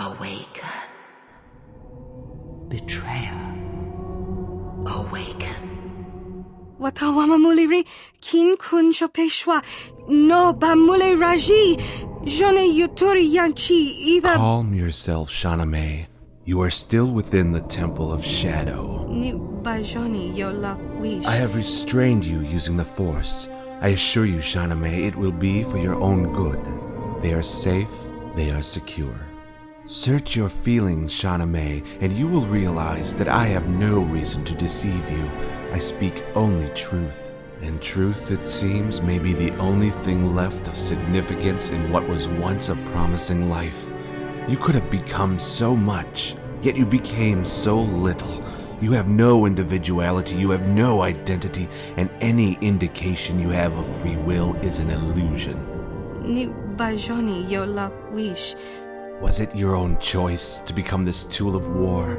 Awaken. Betrayer. Awaken. Watawama muliri kin kun chopeshwa no bamule raji jone yuturi yanchi either. Calm yourself, Shaname. You are still within the Temple of Shadow. Ni bajoni yola wish. I have restrained you using the Force. I assure you, Shaname, it will be for your own good. They are safe, they are secure. Search your feelings, Shaname, and you will realize that I have no reason to deceive you. I speak only truth. And truth, it seems, may be the only thing left of significance in what was once a promising life. You could have become so much, yet you became so little. You have no individuality, you have no identity, and any indication you have of free will is an illusion. Ni bajoni yola wish. Was it your own choice to become this tool of war?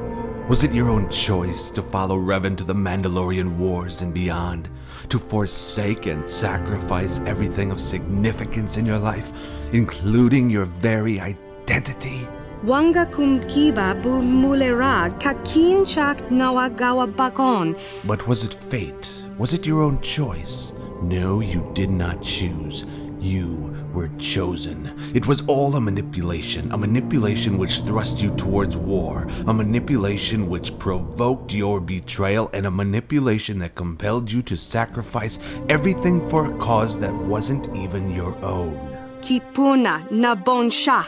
Was it your own choice to follow Revan to the Mandalorian Wars and beyond? To forsake and sacrifice everything of significance in your life, including your very identity? Wanga kumkiba bu mulera kakin chak nawagawa bakon. But was it fate? Was it your own choice? No, you did not choose. You were chosen. It was all a manipulation which thrust you towards war, a manipulation which provoked your betrayal, and a manipulation that compelled you to sacrifice everything for a cause that wasn't even your own. Kipuna na bonsha.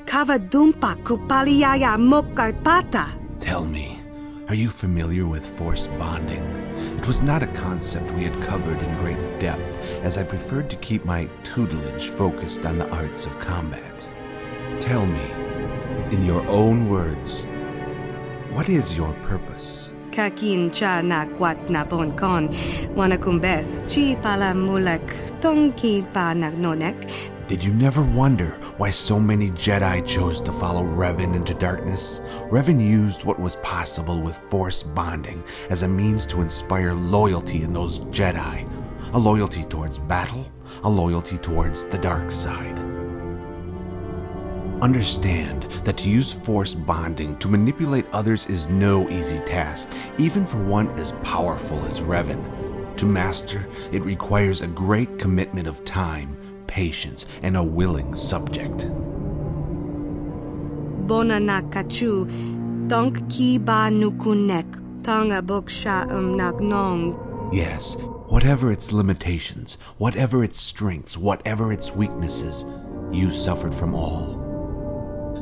Kavadumpa kupaliaya mokapata. Tell me, are you familiar with force bonding? It was not a concept we had covered in great depth, as I preferred to keep my tutelage focused on the arts of combat. Tell me, in your own words, what is your purpose? Kakin cha na kwat na bonkon. Wanakumbes chi pala mulak tongki pa nagnonek. Did you never wonder why so many Jedi chose to follow Revan into darkness? Revan used what was possible with Force bonding as a means to inspire loyalty in those Jedi. A loyalty towards battle, a loyalty towards the dark side. Understand that to use Force bonding to manipulate others is no easy task, even for one as powerful as Revan. To master, it requires a great commitment of time, patience, and a willing subject. Bona na kachu, tonk ki ba nukunek, tonga boksha nagnong. Yes, whatever its limitations, whatever its strengths, whatever its weaknesses, you suffered from all.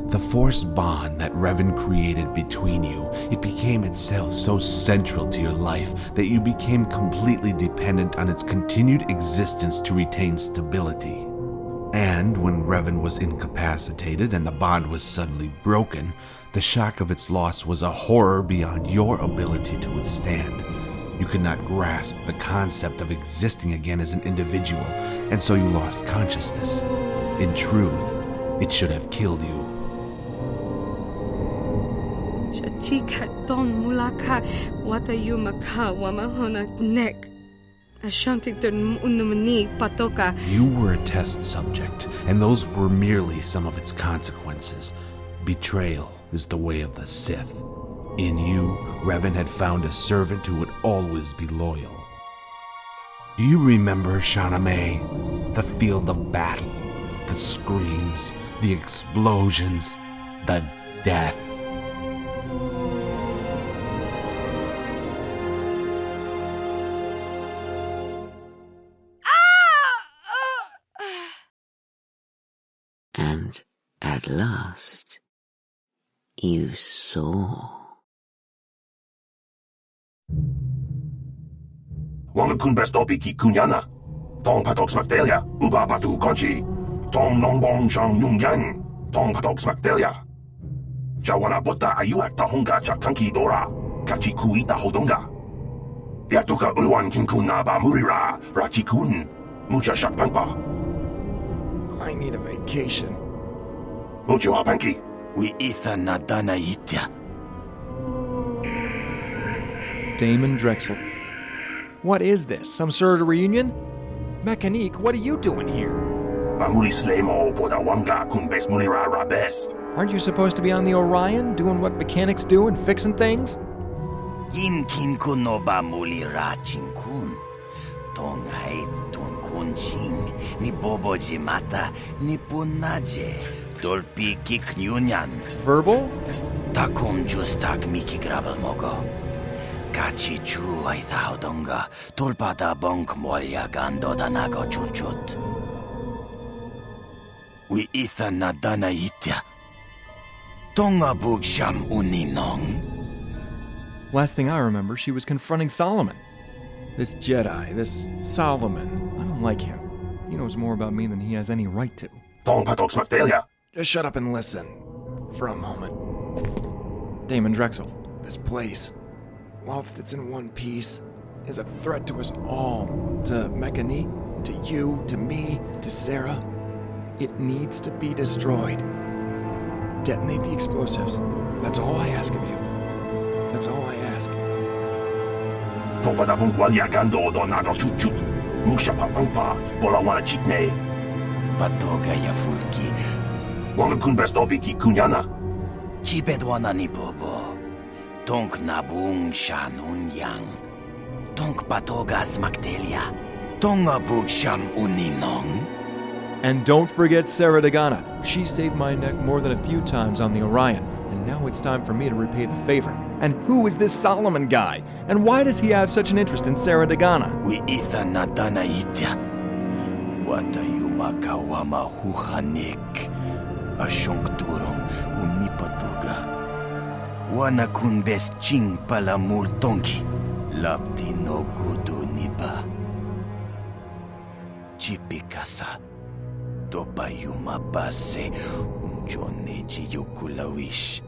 The Force bond that Revan created between you, it became itself so central to your life that you became completely dependent on its continued existence to retain stability. And when Revan was incapacitated and the bond was suddenly broken, the shock of its loss was a horror beyond your ability to withstand. You could not grasp the concept of existing again as an individual, and so you lost consciousness. In truth, it should have killed you. Chika ton mulaka watayumaka wamahona nek. Ashantiton unumani patoka. You were a test subject, and those were merely some of its consequences. Betrayal is the way of the Sith. In you, Revan had found a servant who would always be loyal. Do you remember, Shaname? The field of battle, the screams, the explosions, the death. And at last, you saw. Wanga kun bestopi ki kunyana. Tong patok smaktelia, uba patu konchi. Tong nongbong shang yung yang. Tong patok smaktelia. Jawana bota ayuat tahonga cha kanki dora. Kachi kuita hodonga. Yatuka ulwan kinkuna ba murira. Rachi kun. Mucha shakpangpa. I need a vacation. Mucho apanki. We itha nadana itya. Daemon Drexl. What is this? Some sort of reunion? Mechanique, what are you doing here? Bamuli slemo poda wanga kun bes murira rabest. Aren't you supposed to be on the Orion, doing what mechanics do and fixing things? Inkin kuno ba muli rachin kun. Tong hait tun kun ching. Ni bobo jimata ni punaje. Dolpi kiknyunyan. Verbal? Takum justak miki grabal mogo. Kachi chu ay thaudonga. Tulpada bonk molya gando danago chuchut. We itha nadana itya. Tonga bugsham uninong. Last thing I remember, she was confronting Solomon. This Jedi, this Solomon, I don't like him. He knows more about me than he has any right to. Tong patoks magdelia. Just shut up and listen. For a moment. Daemon Drexl. This place, whilst it's in one piece, is a threat to us all. To Mechanique, to you, to me, to Sarah. It needs to be destroyed. Detonate the explosives. That's all I ask of you. That's all I ask. Topada bungwalya gando donago chuchut. Musha papangpa bolawana chikne. Patoga ya fulki. Wanga kunbestopi ki kunyana. Chipedwana ni bobo. Tonk nabung shanun yang. Tonk patogas magdelia. Tonga bug sham uninong. And don't forget Sarah Dagana. She saved my neck more than a few times on the Orion, and now it's time for me to repay the favor. And who is this Solomon guy? And why does he have such an interest in Sarah Dagana? We itha nadana itya. Wata yumakawama huhanik. Ashonk turong unipatoga. Wana kunbes ching palamul tonki. Lapti no gudu nipa. Chipikasa. Topa yumapase unjoneji yukulawish.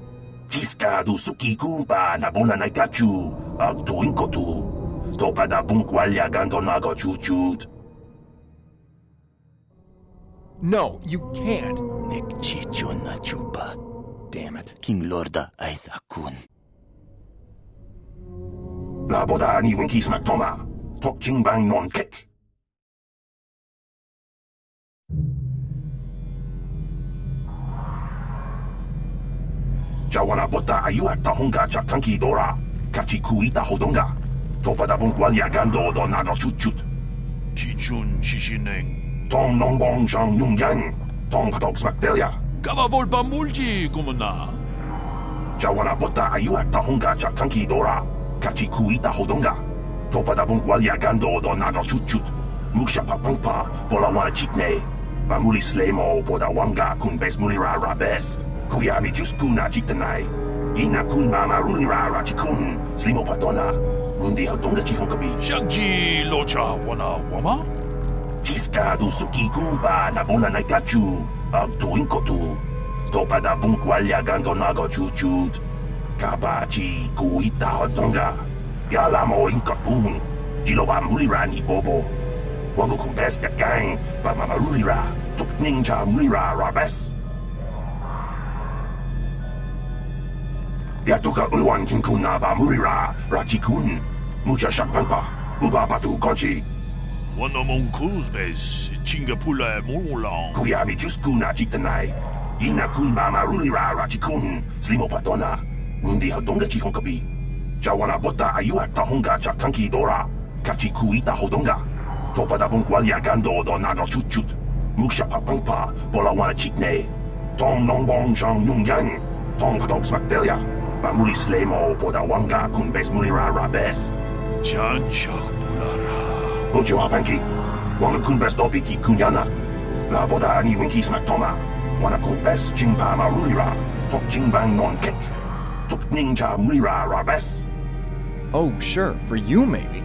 Tiska du suki kumpa na bona na gachu. Agto inkotu. Topada bungwalya gando nago chuchut. No, you can't. Nek chicho na chupa. Damn it. King Lorda Aithakun. La boda ni winkis maktoma. Tok jingbang non kek. Jawana bota ayuata honga cha kanki dora. Kachi kuita hodonga. Topada bungwalya gando donago chuchut. Kinchun Shishineng. Tong nongbong shang yungyang. Tong patoks magdelia. Gava volpa multi kumuna. Jawana bota ayuata honga cha kanki dora. Kachi kuita hodonga. Topada bungwalya gando donago chuchut. Musha papangpa bolawana chikne. Bamuli slemo poda wanga kunbes mulira rabest. Kuyami juskuna chiktanai. Ina kun mama rulira rachikun. Slimo patona. Mundi hodonga chihonkabi. Shagji locha wana wama. Tiska du suki kumpa na bona na gachu. Agto inkotu. Topada bungwalya gando nago chuchut. Kabachi kuita hodonga. Yalamo inkatun. Jiloba mulira ni bobo. Wango kumbes gang. Ba mama rulira. Tuk ninja mulira rabes. Yatuka ulwan kinkuna ba murira, rachikun, mucha shakpampa, uba batu konchi. Wana monkuz bes chingapula mulang. Kuyami juskuna chiktanai. Ina kun mama rulira rachikun, slimo patona. Mundi hodonga chihonkabi. Jawana bota ayuata honga cha kanki dora. Kachi kuita hodonga. Topada bungwalya gando donago chuchut. Musha papangpa, bolawana chikne. Tong nongbong shang yungyang. Tong patoks magdelia. Bamuli slemo poda wanga kunbes mulira rabest. Chanchak pulara. Ojo apanki. Wanga kunbes dopi ki kunyana. La boda ni winkis maktoma. Wana kunbes jingpa marulira. Tok jingbang non kek. Tok ninja mulira rabest. Oh, sure, for you maybe.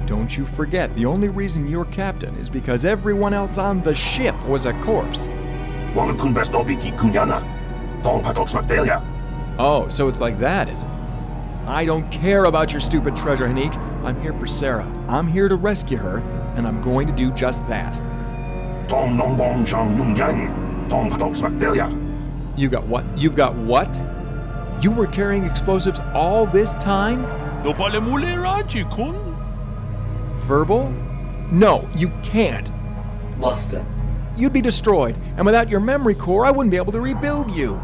Don't you forget, the only reason you're captain is because everyone else on the ship was a corpse. Wanga kunbes dopi ki kunyana. Tong patoks magdelia. Oh, so it's like that, is it? I don't care about your stupid treasure, Hanik. I'm here for Sarah. I'm here to rescue her, and I'm going to do just that. Tong nongbong shang yungyang. Tong patoks magdelia. You got what? You've got what? You were carrying explosives all this time? No pale mulera chikun. Verbal? No, you can't. Master. You'd be destroyed, and without your memory core, I wouldn't be able to rebuild you.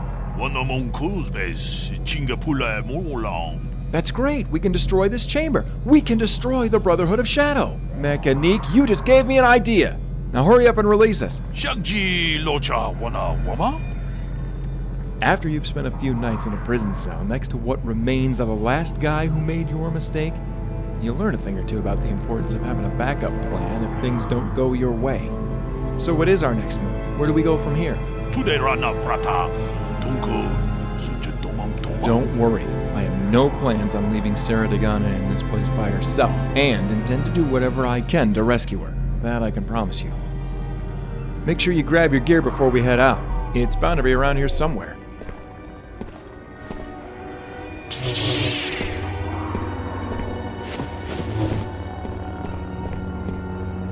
That's great. We can destroy this chamber. We can destroy the Brotherhood of Shadow. Mechanique, you just gave me an idea. Now hurry up and release us. After you've spent a few nights in a prison cell next to what remains of the last guy who made your mistake, you'll learn a thing or two about the importance of having a backup plan if things don't go your way. So what is our next move? Where do we go from here? Don't worry. I have no plans on leaving Sarah Dagana in this place by herself, and intend to do whatever I can to rescue her. That I can promise you. Make sure you grab your gear before we head out. It's bound to be around here somewhere.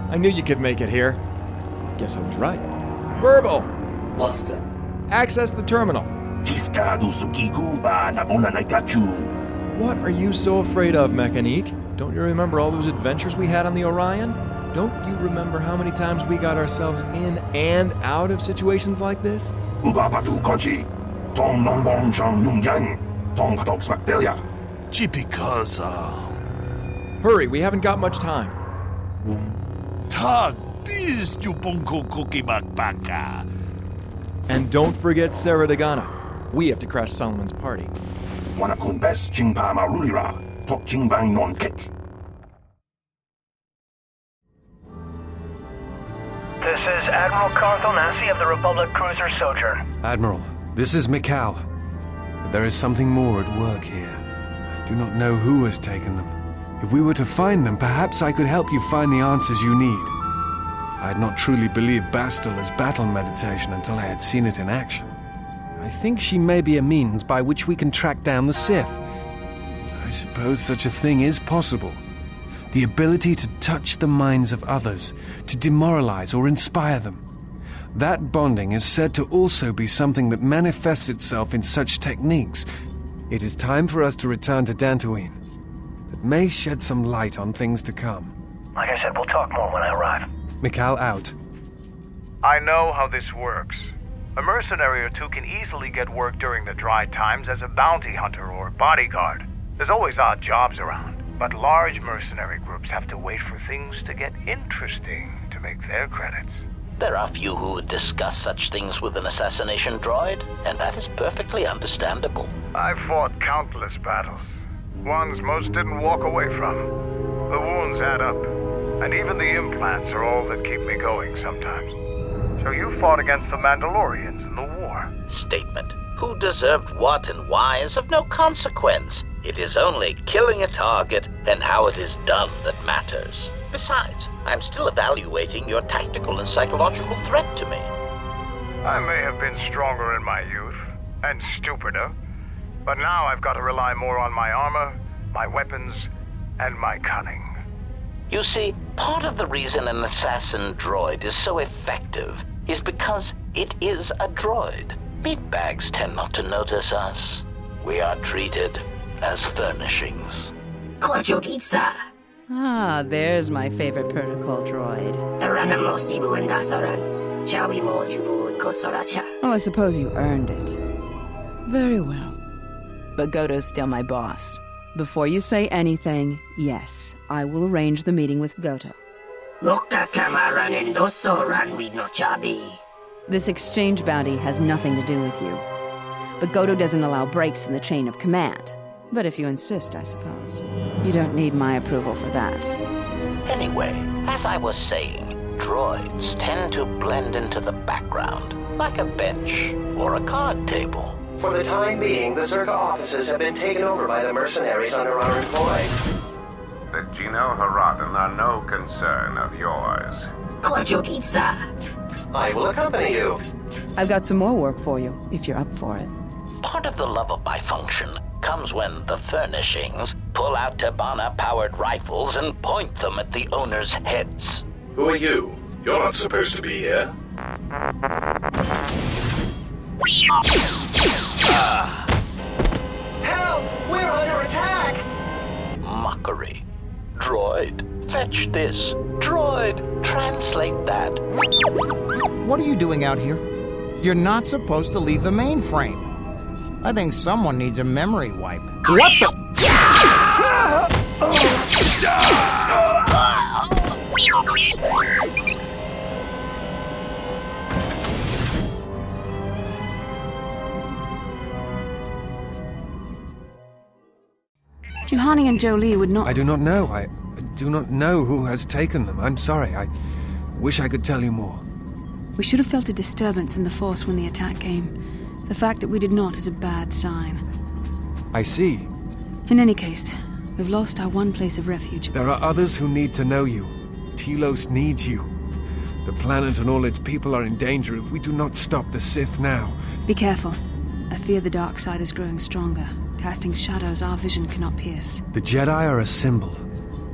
I knew you could make it here. Guess I was right. Verbal! Master. Access the terminal. What are you so afraid of, Mechanique? Don't you remember all those adventures we had on the Orion? Don't you remember how many times we got ourselves in and out of situations like this? Hurry, we haven't got much time. And don't forget Sarah Dagana. We have to crash Solomon's party. This is Admiral Carthonasi of the Republic Cruiser Sojourn. Admiral, this is Mikal. But there is something more at work here. I do not know who has taken them. If we were to find them, perhaps I could help you find the answers you need. I had not truly believed Bastila's battle meditation until I had seen it in action. I think she may be a means by which we can track down the Sith. I suppose such a thing is possible. The ability to touch the minds of others, to demoralize or inspire them. That bonding is said to also be something that manifests itself in such techniques. It is time for us to return to Dantooine. That may shed some light on things to come. Like I said, we'll talk more when I arrive. Mikal out. I know how this works. A mercenary or two can easily get work during the dry times as a bounty hunter or bodyguard. There's always odd jobs around, but large mercenary groups have to wait for things to get interesting to make their credits. There are few who would discuss such things with an assassination droid, and that is perfectly understandable. I've fought countless battles, ones most didn't walk away from. The wounds add up, and even the implants are all that keep me going sometimes. So you fought against the Mandalorians in the war. Statement. Who deserved what and why is of no consequence. It is only killing a target and how it is done that matters. Besides, I'm still evaluating your tactical and psychological threat to me. I may have been stronger in my youth, and stupider, but now I've got to rely more on my armor, my weapons, and my cunning. You see, part of the reason an assassin droid is so effective is because it is a droid. Meatbags tend not to notice us. We are treated as furnishings. Ah, there's my favorite protocol droid. Well, I suppose you earned it. Very well. But Goto's still my boss. Before you say anything, yes, I will arrange the meeting with Goto. This exchange bounty has nothing to do with you. But Goto doesn't allow breaks in the chain of command. But if you insist, I suppose. You don't need my approval for that. Anyway, as I was saying, droids tend to blend into the background, like a bench or a card table. For the time being, the Zerka offices have been taken over by the mercenaries under our employ. The Gino Haradan are no concern of yours. I will accompany you. I've got some more work for you, if you're up for it. Part of the love of my function comes when the furnishings pull out Tabana-powered rifles and point them at the owner's heads. Who are you? You're not supposed to be here. Help! We're under attack! Mockery. Droid, fetch this. Droid, translate that. What are you doing out here? You're not supposed to leave the mainframe. I think someone needs a memory wipe. What the? Juhani and Jolie would not... I do not know. I do not know who has taken them. I'm sorry. I wish I could tell you more. We should have felt a disturbance in the Force when the attack came. The fact that we did not is a bad sign. I see. In any case, we've lost our one place of refuge. There are others who need to know you. Telos needs you. The planet and all its people are in danger if we do not stop the Sith now. Be careful. I fear the dark side is growing stronger, casting shadows our vision cannot pierce. The Jedi are a symbol.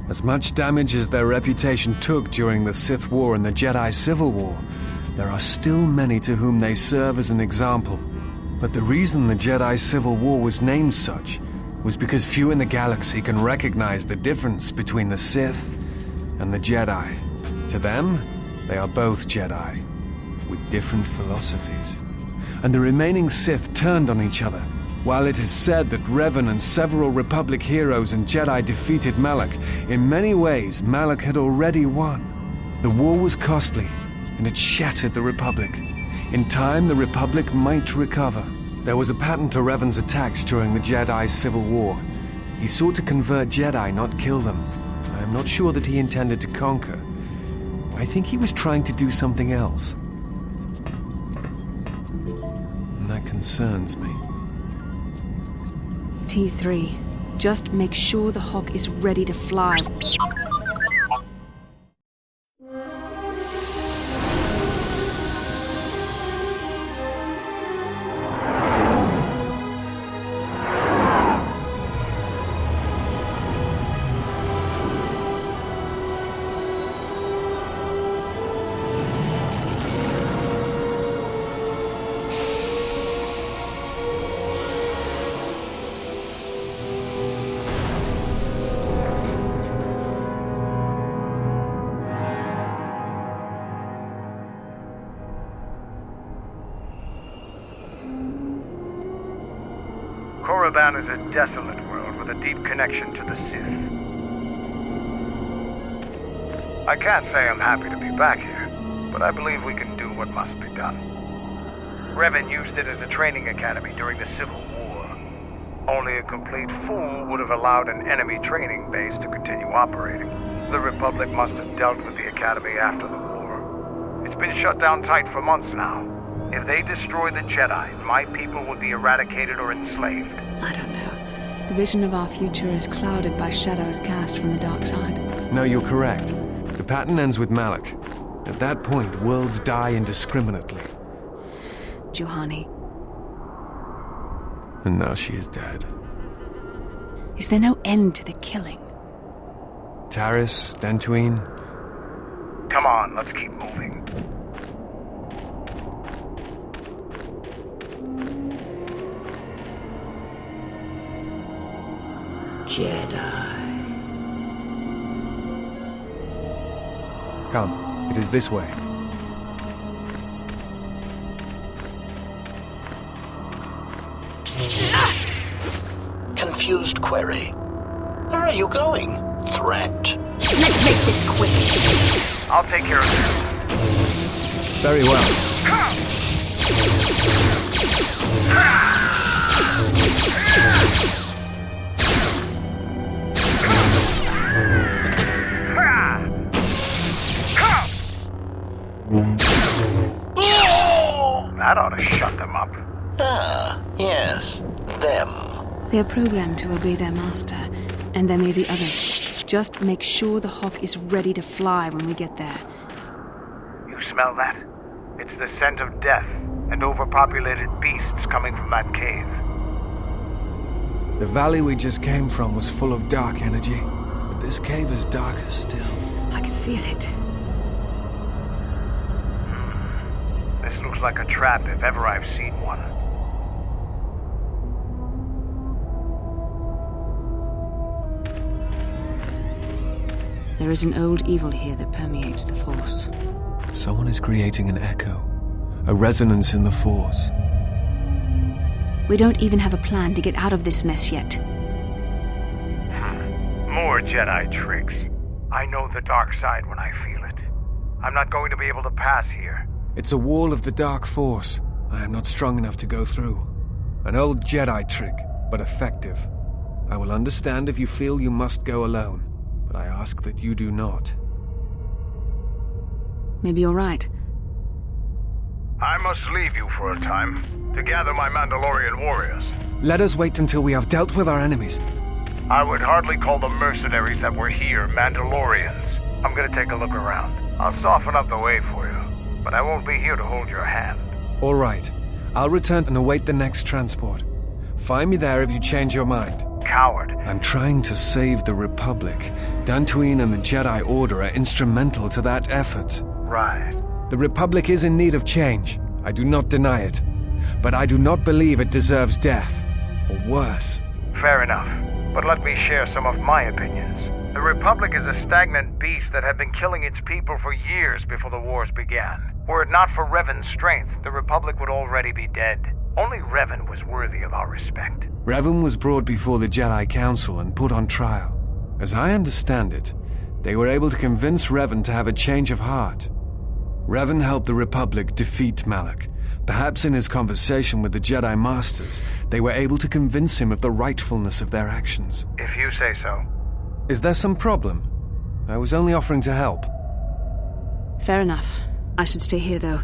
As much damage as their reputation took during the Sith War and the Jedi Civil War, there are still many to whom they serve as an example. But the reason the Jedi Civil War was named such was because few in the galaxy can recognize the difference between the Sith and the Jedi. To them, they are both Jedi, with different philosophies. And the remaining Sith turned on each other. While it is said that Revan and several Republic heroes and Jedi defeated Malak, in many ways Malak had already won. The war was costly, and it shattered the Republic. In time, the Republic might recover. There was a pattern to Revan's attacks during the Jedi Civil War. He sought to convert Jedi, not kill them. I am not sure that he intended to conquer. I think he was trying to do something else. And that concerns me. T3, just make sure the Hawk is ready to fly. Korriban is a desolate world with a deep connection to the Sith. I can't say I'm happy to be back here, but I believe we can do what must be done. Revan used it as a training academy during the Civil War. Only a complete fool would have allowed an enemy training base to continue operating. The Republic must have dealt with the academy after the war. It's been shut down tight for months now. If they destroy the Jedi, my people will be eradicated or enslaved. I don't know. The vision of our future is clouded by shadows cast from the dark side. No, you're correct. The pattern ends with Malak. At that point, worlds die indiscriminately. Juhani. And now she is dead. Is there no end to the killing? Taris, Dantooine. Come on, let's keep moving. Jedi. Come, it is this way. Confused query. Where are you going? Threat? Let's make this quick. I'll take care of this. Very well. That ought to shut them up. Ah, yes, them. They are programmed to obey their master, and there may be others. Just make sure the Hawk is ready to fly when we get there. You smell that? It's the scent of death and overpopulated beasts coming from that cave. The valley we just came from was full of dark energy, but this cave is darker still. I can feel it. This looks like a trap if ever I've seen one. There is an old evil here that permeates the Force. Someone is creating an echo, a resonance in the Force. We don't even have a plan to get out of this mess yet. More Jedi tricks. I know the dark side when I feel it. I'm not going to be able to pass here. It's a wall of the dark force. I am not strong enough to go through. An old Jedi trick, but effective. I will understand if you feel you must go alone, but I ask that you do not. Maybe you're right. I must leave you for a time to gather my Mandalorian warriors. Let us wait until we have dealt with our enemies. I would hardly call the mercenaries that were here Mandalorians. I'm gonna take a look around. I'll soften up the way for you, but I won't be here to hold your hand. All right. I'll return and await the next transport. Find me there if you change your mind. Coward. I'm trying to save the Republic. Dantooine and the Jedi Order are instrumental to that effort. Right. The Republic is in need of change. I do not deny it. But I do not believe it deserves death. Or worse. Fair enough. But let me share some of my opinions. The Republic is a stagnant beast that had been killing its people for years before the wars began. Were it not for Revan's strength, the Republic would already be dead. Only Revan was worthy of our respect. Revan was brought before the Jedi Council and put on trial. As I understand it, they were able to convince Revan to have a change of heart. Revan helped the Republic defeat Malak. Perhaps in his conversation with the Jedi Masters, they were able to convince him of the rightfulness of their actions. If you say so. Is there some problem? I was only offering to help. Fair enough. I should stay here, though.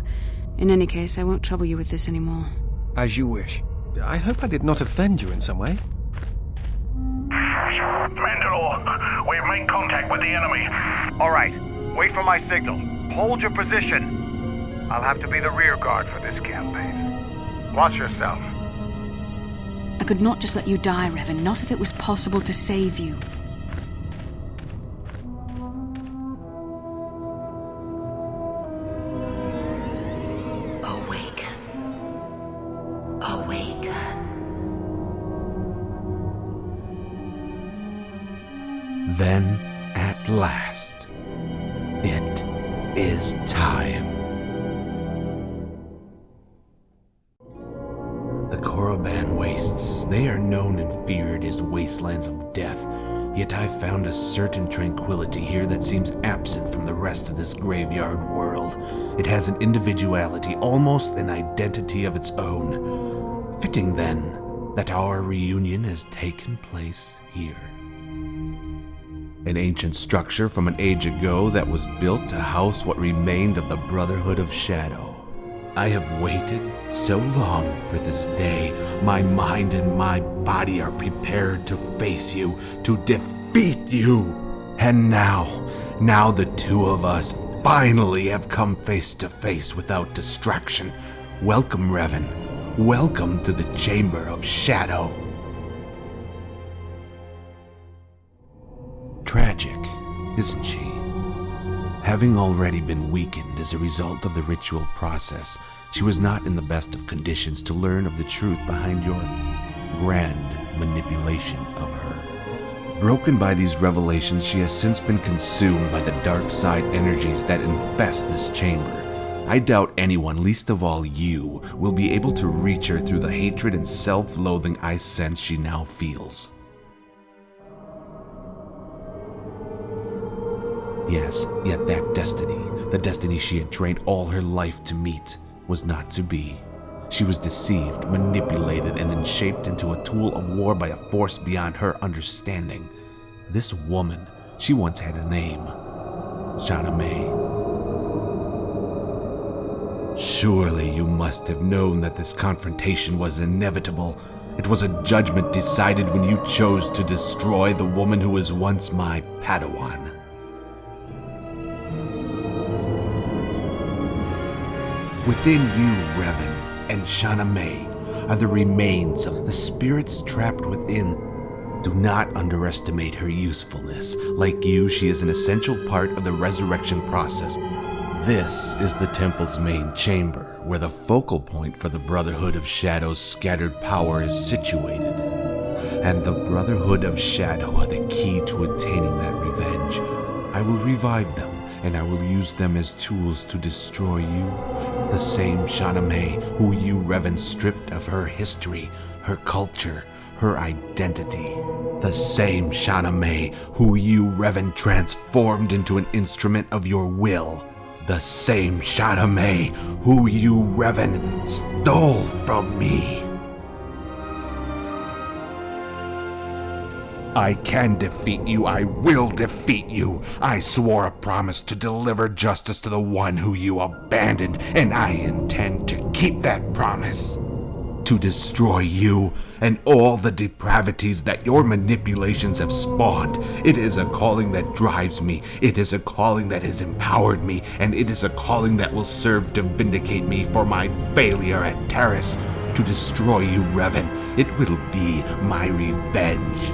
In any case, I won't trouble you with this anymore. As you wish. I hope I did not offend you in some way. Mandalore, we've made contact with the enemy. All right, wait for my signal. Hold your position. I'll have to be the rear guard for this campaign. Watch yourself. I could not just let you die, Revan, not if it was possible to save you. Then, at last, it is time. The Korriban wastes, they are known and feared as wastelands of death, yet I've found a certain tranquility here that seems absent from the rest of this graveyard world. It has an individuality, almost an identity of its own. Fitting, then, that our reunion has taken place here. An ancient structure from an age ago that was built to house what remained of the Brotherhood of Shadow. I have waited so long for this day. My mind and my body are prepared to face you, to defeat you. And now the two of us finally have come face to face without distraction. Welcome, Revan. Welcome to the Chamber of Shadow. Tragic, isn't she? Having already been weakened as a result of the ritual process, she was not in the best of conditions to learn of the truth behind your grand manipulation of her. Broken by these revelations, she has since been consumed by the dark side energies that infest this chamber. I doubt anyone, least of all you, will be able to reach her through the hatred and self-loathing I sense she now feels. Yes, yet that destiny, the destiny she had trained all her life to meet, was not to be. She was deceived, manipulated, and then shaped into a tool of war by a force beyond her understanding. This woman, she once had a name. Shana May. Surely you must have known that this confrontation was inevitable. It was a judgment decided when you chose to destroy the woman who was once my Padawan. Within you, Revan, and Shana May are the remains of the spirits trapped within. Do not underestimate her usefulness. Like you, she is an essential part of the resurrection process. This is the temple's main chamber, where the focal point for the Brotherhood of Shadow's scattered power is situated. And the Brotherhood of Shadow are the key to attaining that revenge. I will revive them and I will use them as tools to destroy you. The same Shauna May who you, Revan, stripped of her history, her culture, her identity. The same Shauna May who you, Revan, transformed into an instrument of your will. The same Shauna May who you, Revan, stole from me. I can defeat you. I will defeat you. I swore a promise to deliver justice to the one who you abandoned, and I intend to keep that promise. To destroy you and all the depravities that your manipulations have spawned. It is a calling that drives me. It is a calling that has empowered me, and it is a calling that will serve to vindicate me for my failure at Terrace. To destroy you, Revan, it will be my revenge.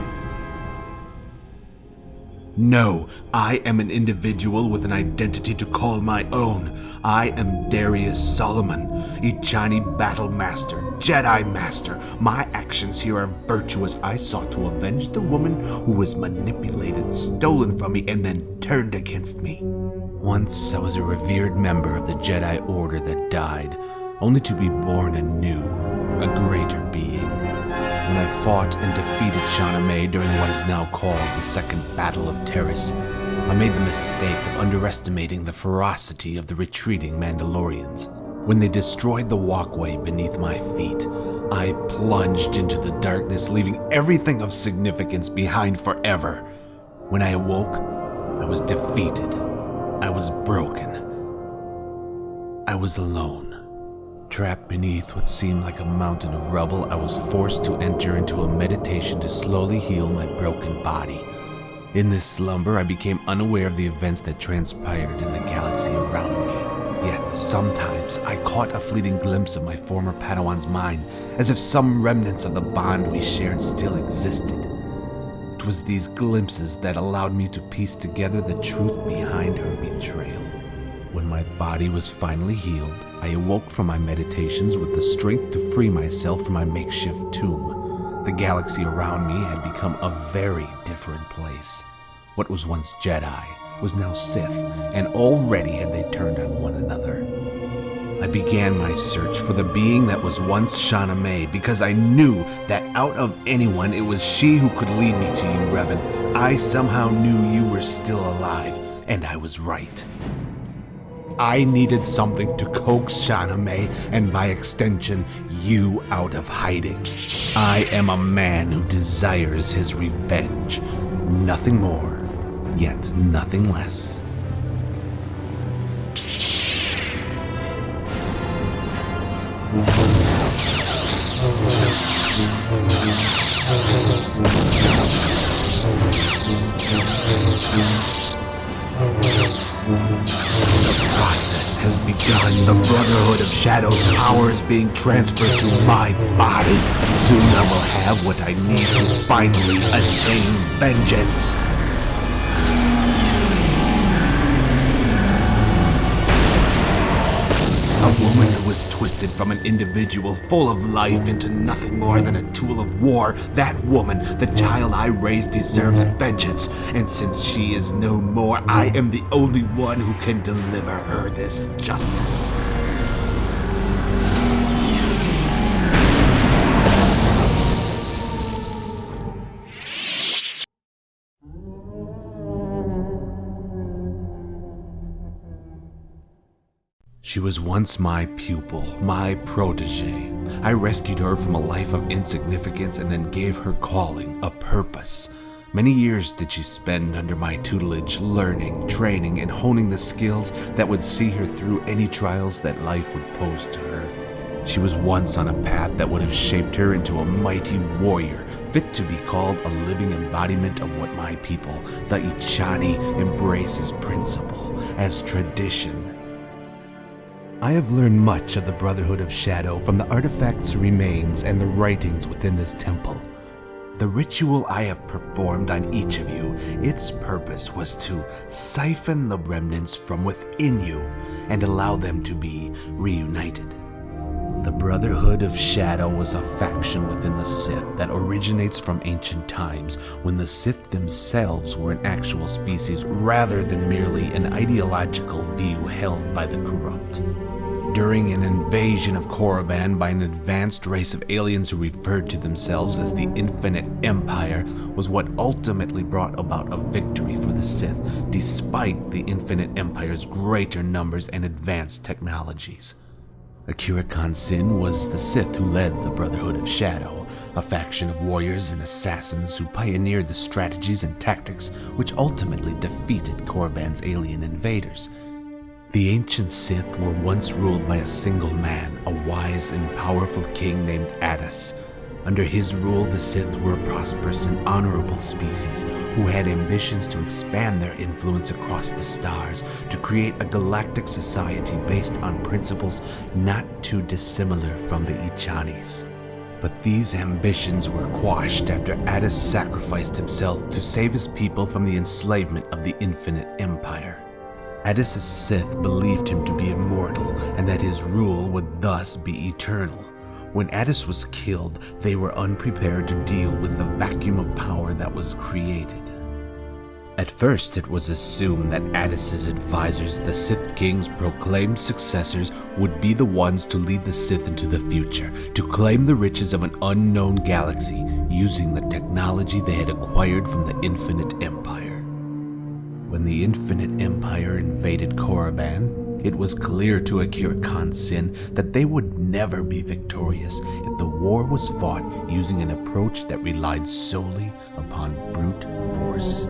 No, I am an individual with an identity to call my own. I am Darius Solomon, Ichani Battle Master, Jedi Master. My actions here are virtuous. I sought to avenge the woman who was manipulated, stolen from me, and then turned against me. Once I was a revered member of the Jedi Order that died, only to be born anew, a greater being. When I fought and defeated Shauna May during what is now called the Second Battle of Terrace, I made the mistake of underestimating the ferocity of the retreating Mandalorians. When they destroyed the walkway beneath my feet, I plunged into the darkness, leaving everything of significance behind forever. When I awoke, I was defeated. I was broken. I was alone. Trapped beneath what seemed like a mountain of rubble, I was forced to enter into a meditation to slowly heal my broken body. In this slumber, I became unaware of the events that transpired in the galaxy around me. Yet sometimes I caught a fleeting glimpse of my former Padawan's mind, as if some remnants of the bond we shared still existed. It was these glimpses that allowed me to piece together the truth behind her betrayal. When my body was finally healed, I awoke from my meditations with the strength to free myself from my makeshift tomb. The galaxy around me had become a very different place. What was once Jedi was now Sith, and already had they turned on one another. I began my search for the being that was once Shauna May, because I knew that out of anyone, it was she who could lead me to you, Revan. I somehow knew you were still alive, and I was right. I needed something to coax Shauna May, and by extension, you out of hiding. I am a man who desires his revenge. Nothing more, yet nothing less. The process has begun. The Brotherhood of Shadow's power is being transferred to my body. Soon I will have what I need to finally attain vengeance. A woman who was twisted from an individual full of life into nothing more than a tool of war. That woman, the child I raised, deserves vengeance. And since she is no more, I am the only one who can deliver her this justice. She was once my pupil, my protege. I rescued her from a life of insignificance and then gave her calling, a purpose. Many years did she spend under my tutelage, learning, training, and honing the skills that would see her through any trials that life would pose to her. She was once on a path that would have shaped her into a mighty warrior, fit to be called a living embodiment of what my people, the Ichani, embrace as principle, as tradition. I have learned much of the Brotherhood of Shadow from the artifact's remains and the writings within this temple. The ritual I have performed on each of you, its purpose was to siphon the remnants from within you and allow them to be reunited. The Brotherhood of Shadow was a faction within the Sith that originates from ancient times, when the Sith themselves were an actual species rather than merely an ideological view held by the corrupt. During an invasion of Korriban by an advanced race of aliens who referred to themselves as the Infinite Empire was what ultimately brought about a victory for the Sith, despite the Infinite Empire's greater numbers and advanced technologies. Akira Khan Sin was the Sith who led the Brotherhood of Shadow, a faction of warriors and assassins who pioneered the strategies and tactics which ultimately defeated Korriban's alien invaders. The ancient Sith were once ruled by a single man, a wise and powerful king named Addis. Under his rule, the Sith were a prosperous and honorable species who had ambitions to expand their influence across the stars, to create a galactic society based on principles not too dissimilar from the Ichanis. But these ambitions were quashed after Addis sacrificed himself to save his people from the enslavement of the Infinite Empire. Addis's Sith believed him to be immortal and that his rule would thus be eternal. When Addis was killed, they were unprepared to deal with the vacuum of power that was created. At first, it was assumed that Addis's advisors, the Sith King's proclaimed successors, would be the ones to lead the Sith into the future, to claim the riches of an unknown galaxy using the technology they had acquired from the Infinite Empire. When the Infinite Empire invaded Korriban, it was clear to Akira Khan Sin that they would never be victorious if the war was fought using an approach that relied solely upon brute force.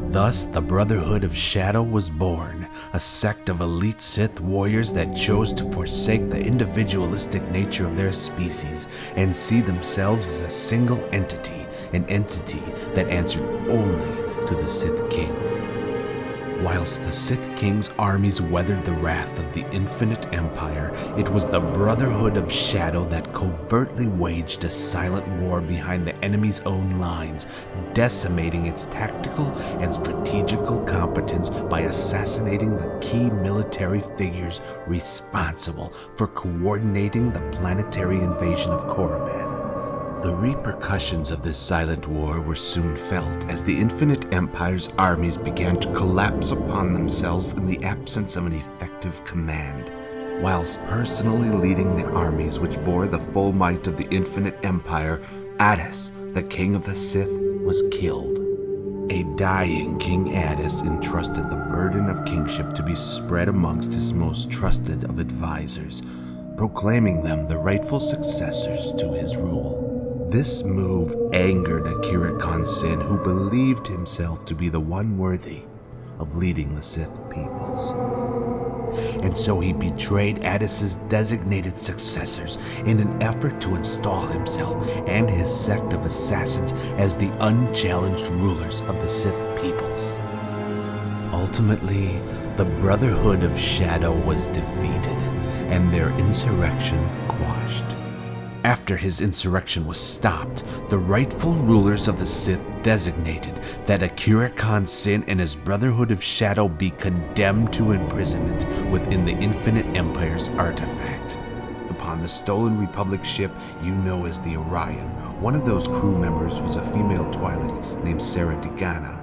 Thus, the Brotherhood of Shadow was born, a sect of elite Sith warriors that chose to forsake the individualistic nature of their species and see themselves as a single entity, an entity that answered only to the Sith King. Whilst the Sith King's armies weathered the wrath of the Infinite Empire, it was the Brotherhood of Shadow that covertly waged a silent war behind the enemy's own lines, decimating its tactical and strategical competence by assassinating the key military figures responsible for coordinating the planetary invasion of Korriban. The repercussions of this silent war were soon felt as the Infinite Empire's armies began to collapse upon themselves in the absence of an effective command. Whilst personally leading the armies which bore the full might of the Infinite Empire, Addis, the king of the Sith, was killed. A dying King Addis entrusted the burden of kingship to be spread amongst his most trusted of advisors, proclaiming them the rightful successors to his rule. This move angered Akira Khan Sin, who believed himself to be the one worthy of leading the Sith peoples. And so he betrayed Addis's designated successors in an effort to install himself and his sect of assassins as the unchallenged rulers of the Sith peoples. Ultimately, the Brotherhood of Shadow was defeated and their insurrection quashed. After his insurrection was stopped, the rightful rulers of the Sith designated that Akira Khan Sin and his Brotherhood of Shadow be condemned to imprisonment within the Infinite Empire's artifact. Upon the stolen Republic ship you know as the Orion, one of those crew members was a female Twi'lek named Sarah Degana.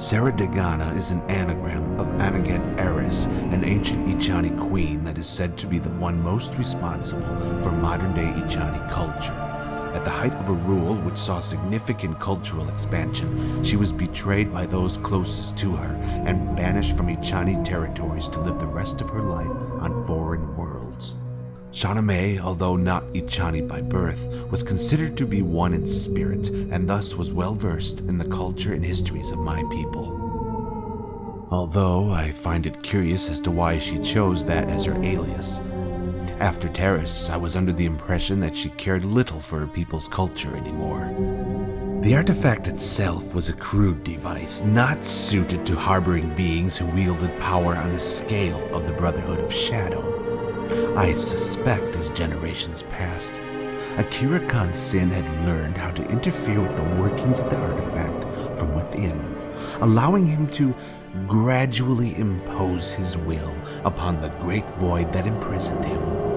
Sarah Degana is an anagram of Anagan Eris, an ancient Ichani queen that is said to be the one most responsible for modern-day Ichani culture. At the height of a rule which saw significant cultural expansion, she was betrayed by those closest to her and banished from Ichani territories to live the rest of her life on foreign worlds. Shauna May, although not Ichani by birth, was considered to be one in spirit, and thus was well versed in the culture and histories of my people. Although I find it curious as to why she chose that as her alias. After Terrace, I was under the impression that she cared little for her people's culture anymore. The artifact itself was a crude device, not suited to harboring beings who wielded power on the scale of the Brotherhood of Shadow. I suspect as generations passed, Akira Khan Sin had learned how to interfere with the workings of the artifact from within, allowing him to gradually impose his will upon the great void that imprisoned him.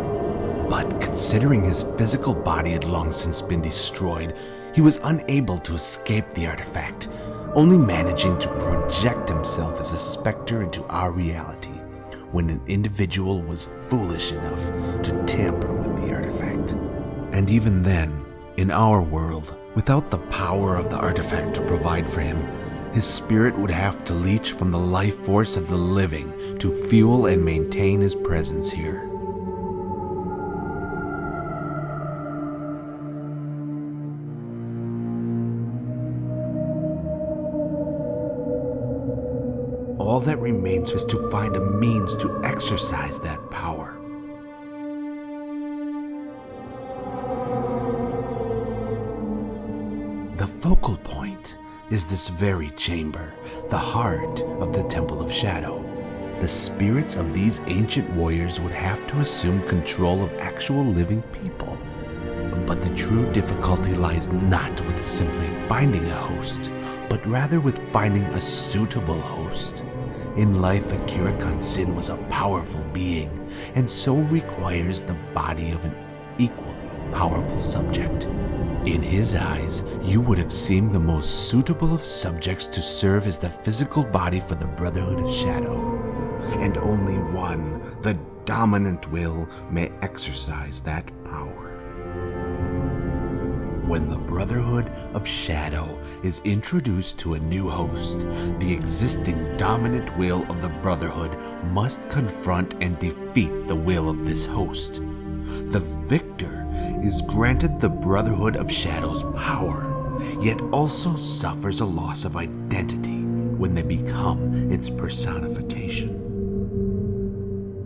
But considering his physical body had long since been destroyed, he was unable to escape the artifact, only managing to project himself as a specter into our reality when an individual was foolish enough to tamper with the artifact. And even then, in our world, without the power of the artifact to provide for him, his spirit would have to leech from the life force of the living to fuel and maintain his presence here. All that remains is to find a means to exercise that power. The focal point is this very chamber, the heart of the Temple of Shadow. The spirits of these ancient warriors would have to assume control of actual living people. But the true difficulty lies not with simply finding a host, but rather with finding a suitable host. In life, Akira Kansin was a powerful being, and so requires the body of an equally powerful subject. In his eyes, you would have seemed the most suitable of subjects to serve as the physical body for the Brotherhood of Shadow. And only one, the dominant will, may exercise that power. When the Brotherhood of Shadow is introduced to a new host, the existing dominant will of the Brotherhood must confront and defeat the will of this host. The victor is granted the Brotherhood of Shadow's power, yet also suffers a loss of identity when they become its personification.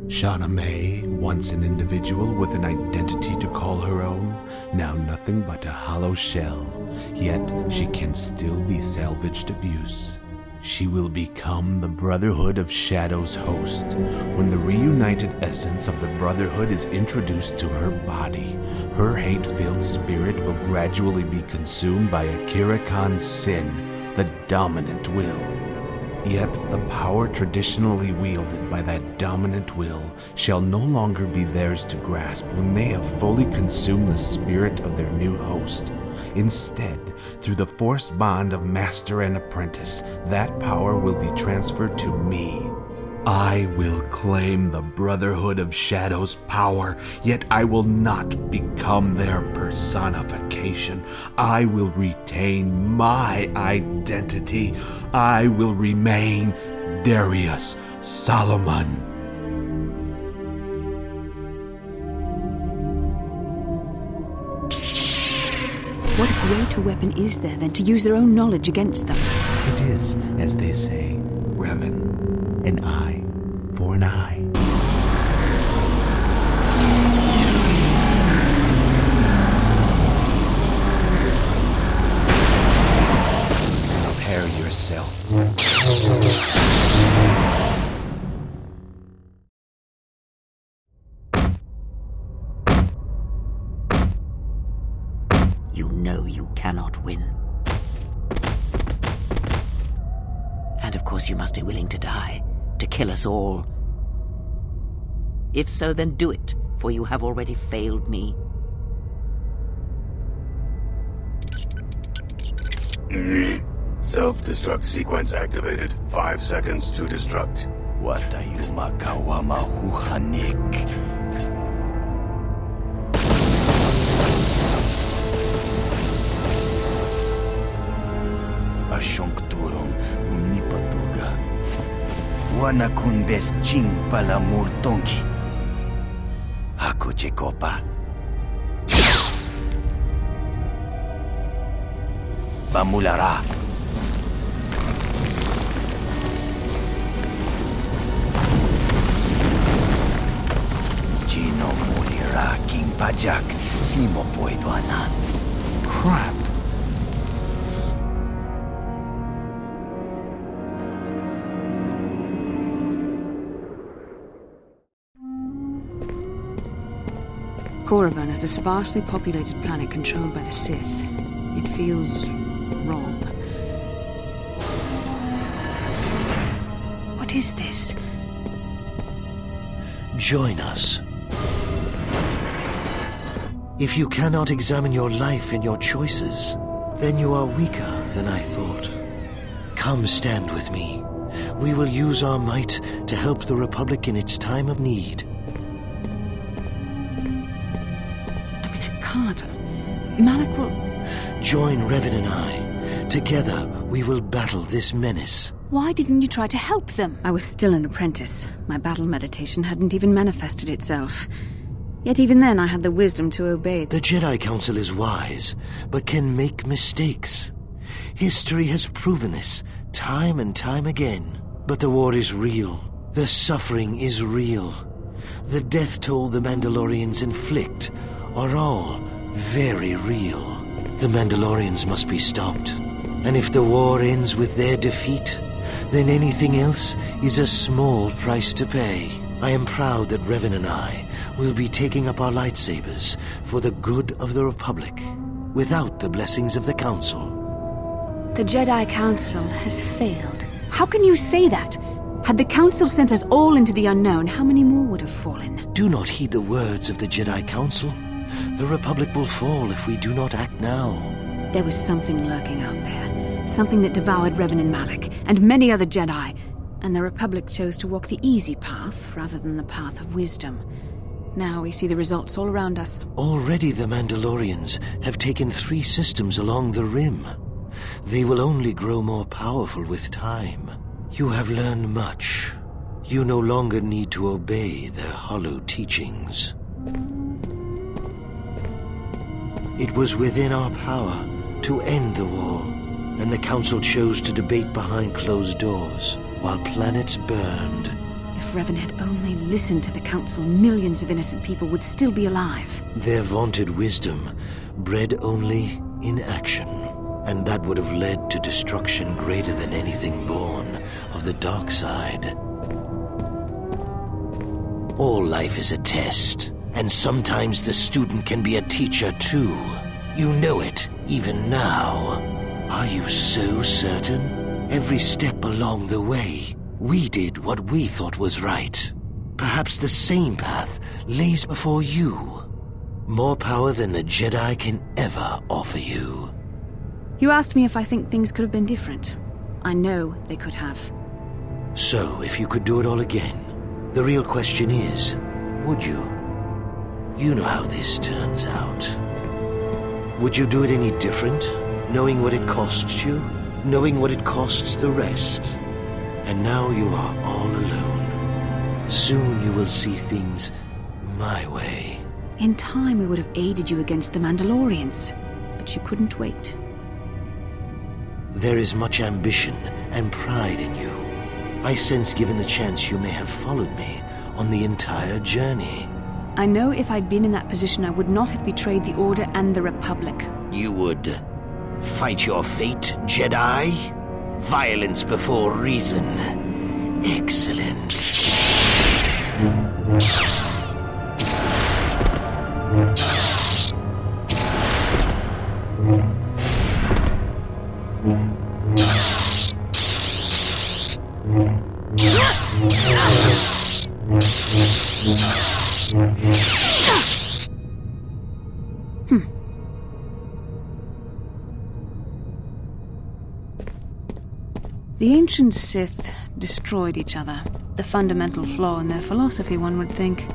Shauna May, once an individual with an identity to call her own, now nothing but a hollow shell, yet she can still be salvaged of use. She will become the Brotherhood of Shadow's host when the reunited essence of the Brotherhood is introduced to her body. Her hate-filled spirit will gradually be consumed by Akira Kansin, the dominant will. Yet the power traditionally wielded by that dominant will shall no longer be theirs to grasp when they have fully consumed the spirit of their new host. Instead, through the forced bond of master and apprentice, that power will be transferred to me. I will claim the Brotherhood of Shadow's power, yet I will not become their personification. I will retain my identity. I will remain Darius Solomon. What greater weapon is there than to use their own knowledge against them? It is, as they say, Revan, an eye for an eye. Prepare yourself. You know you cannot win. And of course you must be willing to die, to kill us all. If so, then do it, for you have already failed me. Self-destruct sequence activated. 5 seconds to destruct. Watayuma kawama huhanik. Ashonkturong umnipatoga. Wanakun bes ching pala murtongi. Ako chekopa. Pamulara. Chino mulira king pajak. Slimo puedo anan. Crap. Korriban is a sparsely populated planet controlled by the Sith. It feels wrong. What is this? Join us. If you cannot examine your life and your choices, then you are weaker than I thought. Come stand with me. We will use our might to help the Republic in its time of need. I mean, I can't. Malik will... Join Revan and I. Together, we will battle this menace. Why didn't you try to help them? I was still an apprentice. My battle meditation hadn't even manifested itself. Yet even then I had the wisdom to obey. The Jedi Council is wise, but can make mistakes. History has proven this, time and time again. But the war is real. The suffering is real. The death toll the Mandalorians inflict are all very real. The Mandalorians must be stopped. And if the war ends with their defeat, then anything else is a small price to pay. I am proud that Revan and I will be taking up our lightsabers for the good of the Republic, without the blessings of the Council. The Jedi Council has failed. How can you say that? Had the Council sent us all into the unknown, how many more would have fallen? Do not heed the words of the Jedi Council. The Republic will fall if we do not act now. There was something lurking out there. Something that devoured Revan and Malik, and many other Jedi. And the Republic chose to walk the easy path, rather than the path of wisdom. Now we see the results all around us. Already the Mandalorians have taken 3 systems along the Rim. They will only grow more powerful with time. You have learned much. You no longer need to obey their hollow teachings. It was within our power to end the war, and the Council chose to debate behind closed doors, while planets burned. If Revan had only listened to the Council, millions of innocent people would still be alive. Their vaunted wisdom bred only in action, and that would have led to destruction greater than anything born of the dark side. All life is a test, and sometimes the student can be a teacher too. You know it, even now. Are you so certain? Every step along the way, we did what we thought was right. Perhaps the same path lays before you. More power than the Jedi can ever offer you. You asked me if I think things could have been different. I know they could have. So, if you could do it all again, the real question is, would you? You know how this turns out. Would you do it any different, knowing what it costs you, knowing what it costs the rest? And now you are all alone. Soon you will see things my way. In time we would have aided you against the Mandalorians, but you couldn't wait. There is much ambition and pride in you. I sense given the chance you may have followed me on the entire journey. I know if I'd been in that position I would not have betrayed the Order and the Republic. You would fight your fate, Jedi? Violence before reason. Excellent. The ancient Sith destroyed each other. The fundamental flaw in their philosophy, one would think.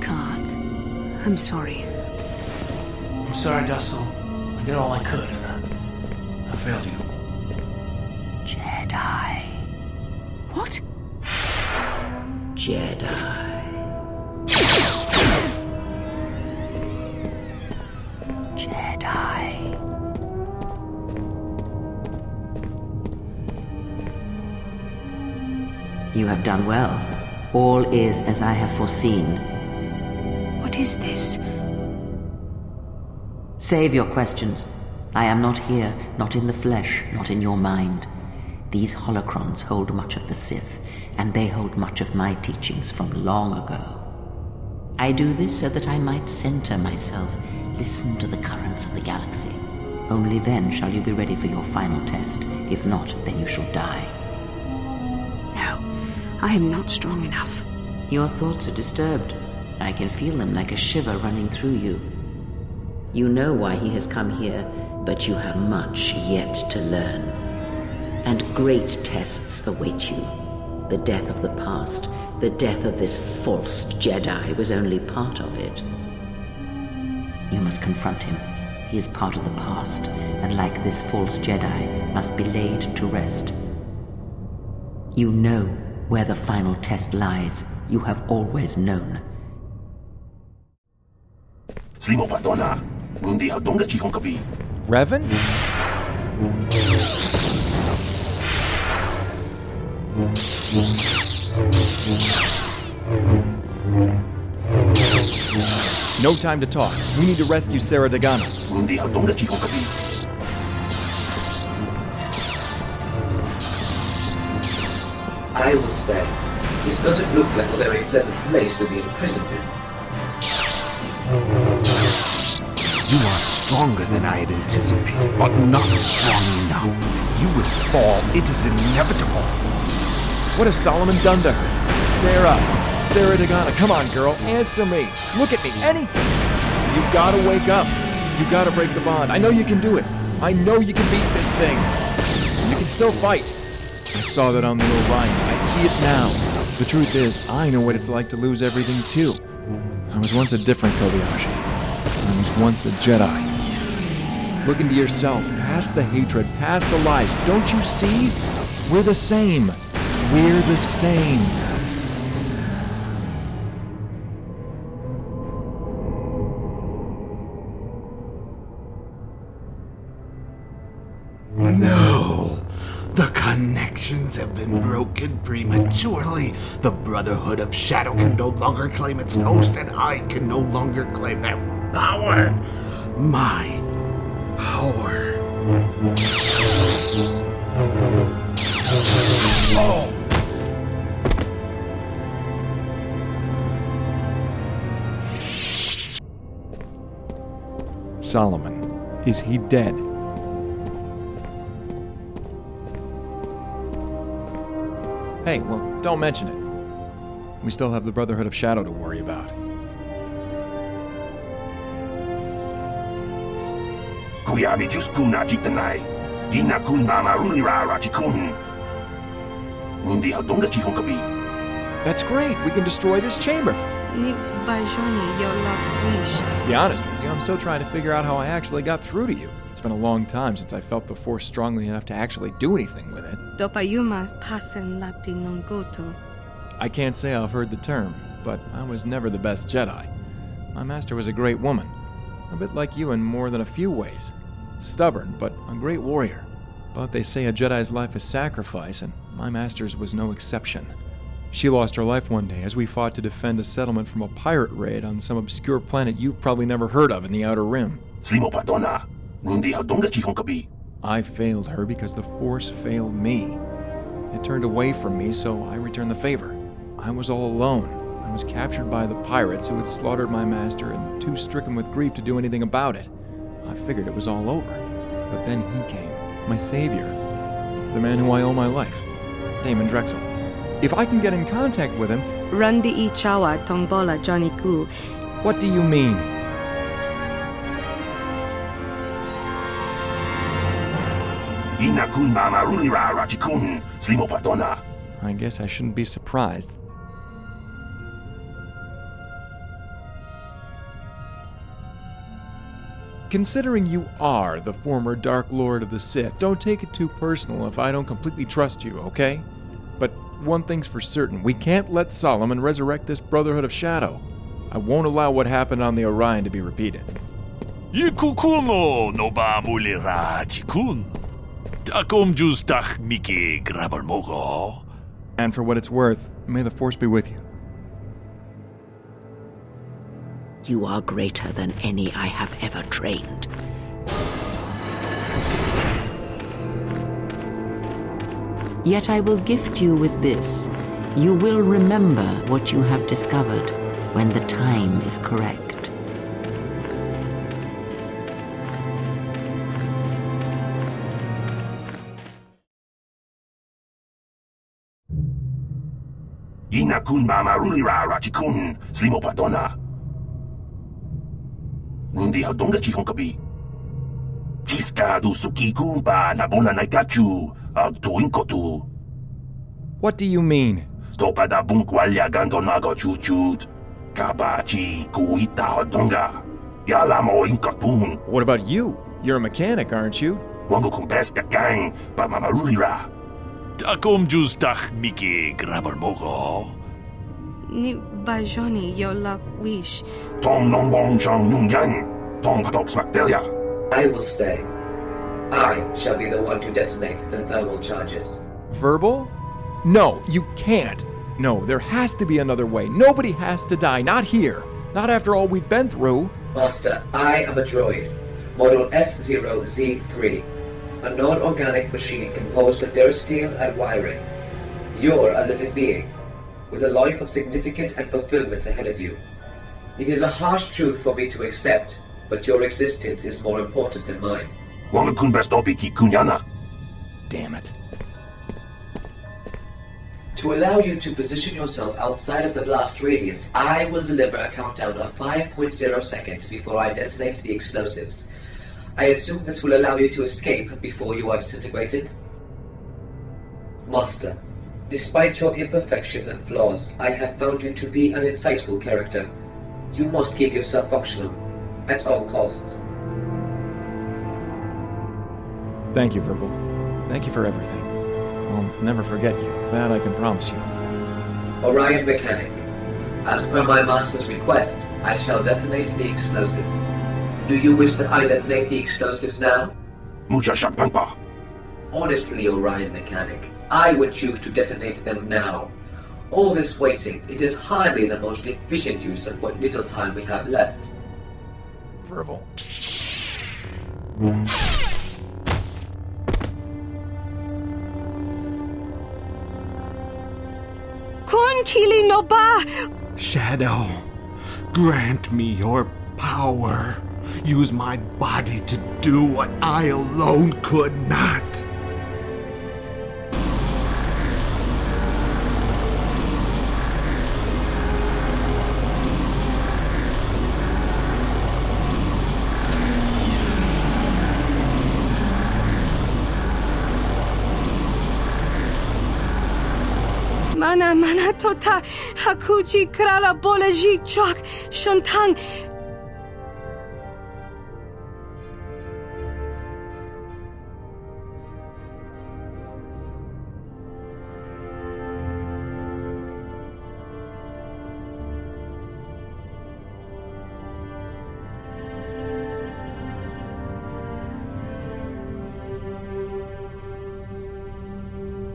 Karth, I'm sorry. I'm sorry, Dustle. I did all I could, and I failed you. Jedi. What? Jedi. You have done well. All is as I have foreseen. What is this? Save your questions. I am not here, not in the flesh, not in your mind. These holocrons hold much of the Sith, and they hold much of my teachings from long ago. I do this so that I might center myself, listen to the currents of the galaxy. Only then shall you be ready for your final test. If not, then you shall die. No, I am not strong enough. Your thoughts are disturbed. I can feel them like a shiver running through you. You know why he has come here, but you have much yet to learn. And great tests await you. The death of the past, the death of this false Jedi was only part of it. You must confront him. He is part of the past, and like this false Jedi, must be laid to rest. You know where the final test lies. You have always known. Revan? No time to talk. We need to rescue Sarah Dagana. I will stay. This doesn't look like a very pleasant place to be imprisoned in. You are stronger than I had anticipated, but not strong enough. You will fall. It is inevitable. What has Solomon done to her? Sarah Dagana, come on, girl, answer me. Look at me, anything. You gotta wake up. You gotta break the bond. I know you can do it. I know you can beat this thing. You can still fight. I saw that on the Orion. I see it now. The truth is, I know what it's like to lose everything too. I was once a different Kobayashi. I was once a Jedi. Look into yourself, past the hatred, past the lies. Don't you see? We're the same. We're the same. No! The connections have been broken prematurely. The Brotherhood of Shadow can no longer claim its host, and I can no longer claim their power. My power. Oh! Solomon, is he dead? Hey, well, don't mention it. We still have the Brotherhood of Shadow to worry about. That's great. We can destroy this chamber. To be honest with you, I'm still trying to figure out how I actually got through to you. It's been a long time since I felt the Force strongly enough to actually do anything with it. I can't say I've heard the term, but I was never the best Jedi. My master was a great woman, a bit like you in more than a few ways. Stubborn, but a great warrior. But they say a Jedi's life is sacrifice, and my master's was no exception. She lost her life one day as we fought to defend a settlement from a pirate raid on some obscure planet you've probably never heard of in the Outer Rim. I failed her because the Force failed me. It turned away from me, so I returned the favor. I was all alone. I was captured by the pirates who had slaughtered my master and too stricken with grief to do anything about it. I figured it was all over. But then he came, my savior, the man who I owe my life, Daemon Drexl. If I can get in contact with him... Randi Ichawa Tongbola Johnny Ku. What do you mean? I guess I shouldn't be surprised. Considering you are the former Dark Lord of the Sith, don't take it too personal if I don't completely trust you, okay? But one thing's for certain, we can't let Solomon resurrect this Brotherhood of Shadow. I won't allow what happened on the Orion to be repeated. Ikukuno no ba mulira chikun. Takom justach miki grabalmogo. And for what it's worth, may the Force be with you. You are greater than any I have ever trained. Yet I will gift you with this. You will remember what you have discovered when the time is correct. Ina kun ba marulira rachikun slimo padona. Ngundi hadonga chihonkabi. Chiska du suki kumpa nabona naikachu ag tuinkotu. What do you mean? Topa da bunkwalya gandonago chuchut. Kabachi kuita hadonga. Yalamo inkatun. What about you? You're a mechanic, aren't you? Wango kumpeska gang ba mamarulira. Takom jus tach miki grabarmogo. Ni bajoni yo la wish. Tom nombong shang nungyang. Tom patok smaktelia. I will stay. I shall be the one to detonate the thermal charges. Verbal? No, you can't. No, there has to be another way. Nobody has to die, not here. Not after all we've been through. Master, I am a droid. Model S0Z3. A non-organic machine composed of steel and wiring. You're a living being, with a life of significance and fulfillment ahead of you. It is a harsh truth for me to accept, but your existence is more important than mine. Damn it. To allow you to position yourself outside of the blast radius, I will deliver a countdown of 5.0 seconds before I detonate the explosives. I assume this will allow you to escape before you are disintegrated? Master, despite your imperfections and flaws, I have found you to be an insightful character. You must keep yourself functional, at all costs. Thank you, Verbal. Thank you for everything. I'll never forget you, that I can promise you. Orion Mechanic, as per my master's request, I shall detonate the explosives. Do you wish that I detonate the explosives now? Mucha champampa. Honestly, Orion Mechanic, I would choose to detonate them now. All this waiting, it is hardly the most efficient use of what little time we have left. Verbal. Kun kili no ba! Shadow, grant me your power. Use my body to do what I alone could not. Mana tota hakuji krala boleji chok shantang.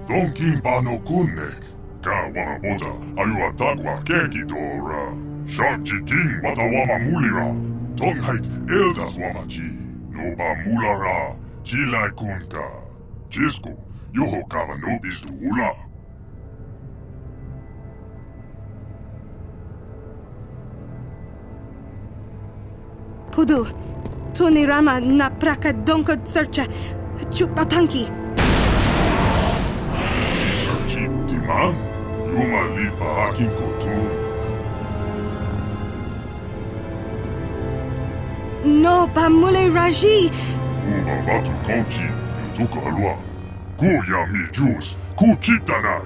Donkin pano kunnek. Kawa bota ayua tagwa KOTOR. Shakchi king watawama mulira. Tonghait eldas wamachi. Noba mulara. Chilai kunka. Chisco. Yoho kava nobis ula. Pudu. Tunirama na praka donko searcha. Chupapanki. Chitiman. Yuma live bahakin KOTOR. No bamule raji. Uba batu konchi. Yutuka halwa. Ku ya mi juice. Ku chitanai.